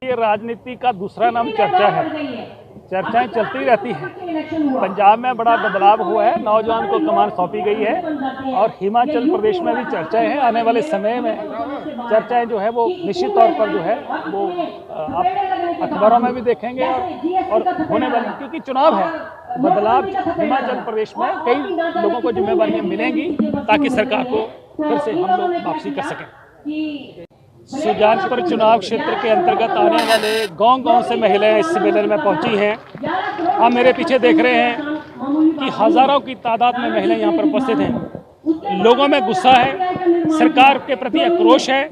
ये राजनीति का दूसरा नाम चर्चा है। चर्चाएं चलती रहती हैं। पंजाब में बड़ा बदलाव हुआ है, नौजवान को कमान सौंपी गई है और हिमाचल प्रदेश में भी चर्चाएं हैं। आने वाले समय में चर्चाएं जो है वो निश्चित तौर पर जो है वो आप अखबारों में भी देखेंगे और होने वाली, क्योंकि चुनाव है, बदलाव हिमाचल प्रदेश में कई लोगों को जिम्मेदारियां मिलेंगी ताकि सरकार को फिर से हम लोग वापसी कर सकें। सुजानपुर चुनाव क्षेत्र के अंतर्गत आने वाले गांव-गांव से महिलाएं इस सम्मेलन में पहुंची हैं। आप मेरे पीछे देख रहे हैं कि हजारों की तादाद में महिलाएं यहां पर उपस्थित हैं। लोगों में गुस्सा है, सरकार के प्रति आक्रोश है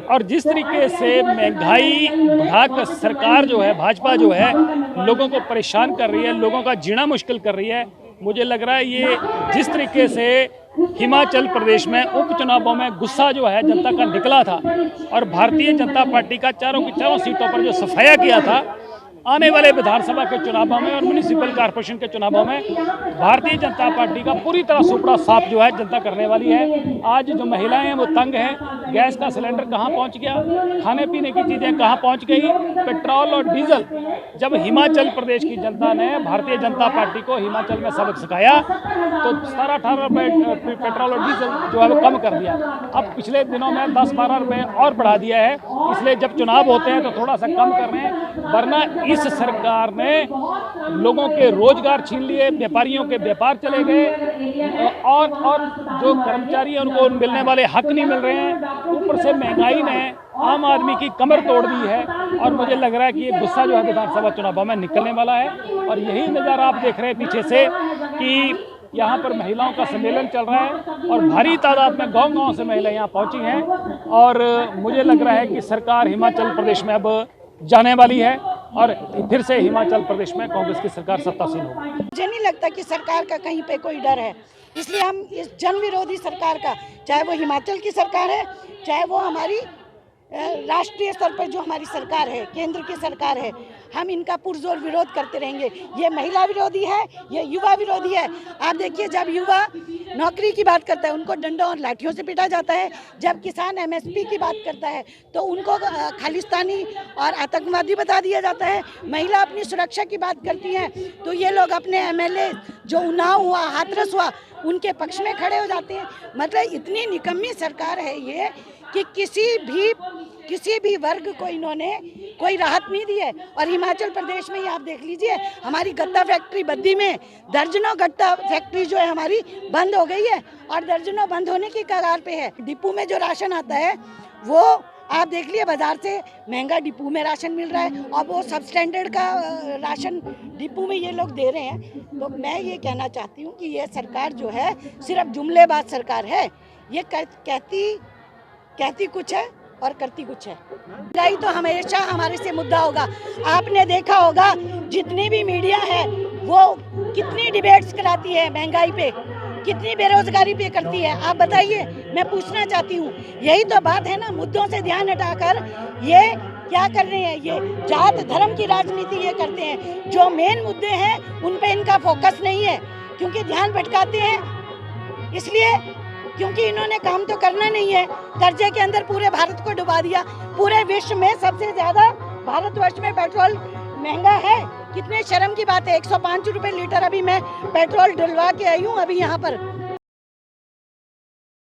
और जिस तरीके से महंगाई बढ़ाकर सरकार जो है, भाजपा जो है, लोगों को परेशान कर रही है, लोगों का जीना मुश्किल कर रही है। मुझे लग रहा है ये जिस तरीके से हिमाचल प्रदेश में उपचुनावों में गुस्सा जो है जनता का निकला था और भारतीय जनता पार्टी का चारों की चारों सीटों पर जो सफाया किया था, आने वाले विधानसभा के चुनावों में और म्युनिसिपल कॉर्पोरेशन के चुनावों में भारतीय जनता पार्टी का पूरी तरह सुपड़ा साफ जो है जनता करने वाली है। आज जो महिलाएं हैं वो तंग हैं। गैस का सिलेंडर कहां पहुंच गया, खाने पीने की चीज़ें कहां पहुंच गई, पेट्रोल और डीजल। जब हिमाचल प्रदेश की जनता ने भारतीय जनता पार्टी को हिमाचल में सबक सिखाया तो 17-18 रुपये पेट्रोल और डीजल जो है वो कम कर दिया। अब पिछले दिनों में 10-12 रुपये और बढ़ा दिया है, इसलिए जब चुनाव होते हैं तो थोड़ा सा कम कर रहे हैं, वरना इस सरकार ने लोगों के रोजगार छीन लिए, व्यापारियों के व्यापार चले गए और जो कर्मचारी हैं उनको मिलने वाले हक नहीं मिल रहे हैं। ऊपर से महंगाई ने आम आदमी की कमर तोड़ दी है और मुझे लग रहा है कि ये गुस्सा जो है विधानसभा चुनावों में निकलने वाला है। और यही नज़ारा आप देख रहे हैं पीछे से कि यहाँ पर महिलाओं का सम्मेलन चल रहा है और भारी तादाद में गांव-गांव से महिलाएं यहाँ पहुँची हैं और मुझे लग रहा है कि सरकार हिमाचल प्रदेश में अब जाने वाली है और फिर से हिमाचल प्रदेश में कांग्रेस की सरकार सत्तासीन होगी। मुझे नहीं लगता कि सरकार का कहीं पे कोई डर है, इसलिए हम इस जन विरोधी सरकार का, चाहे वो हिमाचल की सरकार है, चाहे वो हमारी राष्ट्रीय स्तर पर जो हमारी सरकार है, केंद्र की सरकार है, हम इनका पुरजोर विरोध करते रहेंगे। ये महिला विरोधी है, ये युवा विरोधी है। आप देखिए, जब युवा नौकरी की बात करता है उनको डंडों और लाठियों से पीटा जाता है, जब किसान एमएसपी की बात करता है तो उनको खालिस्तानी और आतंकवादी बता दिया जाता है, महिला अपनी सुरक्षा की बात करती हैं तो ये लोग अपने एमएलए जो उन्नाव हुआ, हाथरस हुआ, उनके पक्ष में खड़े हो जाते हैं। मतलब इतनी निकम्मी सरकार है ये कि किसी भी वर्ग को इन्होंने कोई राहत नहीं दी है। और हिमाचल प्रदेश में ही आप देख लीजिए, हमारी गत्ता फैक्ट्री बद्दी में दर्जनों गत्ता फैक्ट्री जो है हमारी बंद हो गई है और दर्जनों बंद होने की कगार पे है। डिपो में जो राशन आता है वो आप देख लिए, बाजार से महंगा डिपो में राशन मिल रहा है और वो सब स्टैंडर्ड का राशन डिपो में ये लोग दे रहे हैं। तो मैं ये कहना चाहती हूँ कि ये सरकार जो है सिर्फ जुमलेबाज सरकार है। ये कहती कुछ है और करती कुछ है। महंगाई तो हमेशा हमारे से मुद्दा होगा। आपने देखा होगा जितनी भी मीडिया है वो कितनी डिबेट्स कराती है महंगाई पे, कितनी बेरोजगारी पे करती है। आप बताइए, मैं पूछना चाहती हूँ, यही तो बात है ना, मुद्दों से ध्यान हटाकर ये क्या कर रहे हैं, ये जात धर्म की राजनीति ये करते हैं। जो मेन मुद्दे हैं उन पे इनका फोकस नहीं है, क्योंकि ध्यान भटकाते हैं, इसलिए क्योंकि इन्होंने काम तो करना नहीं है। कर्जे के अंदर पूरे भारत को डुबा दिया। पूरे विश्व में सबसे ज्यादा भारतवर्ष में पेट्रोल महंगा है। कितने शर्म की बात है, 105 रुपए लीटर अभी मैं पेट्रोल डलवा के आई हूँ अभी यहाँ पर।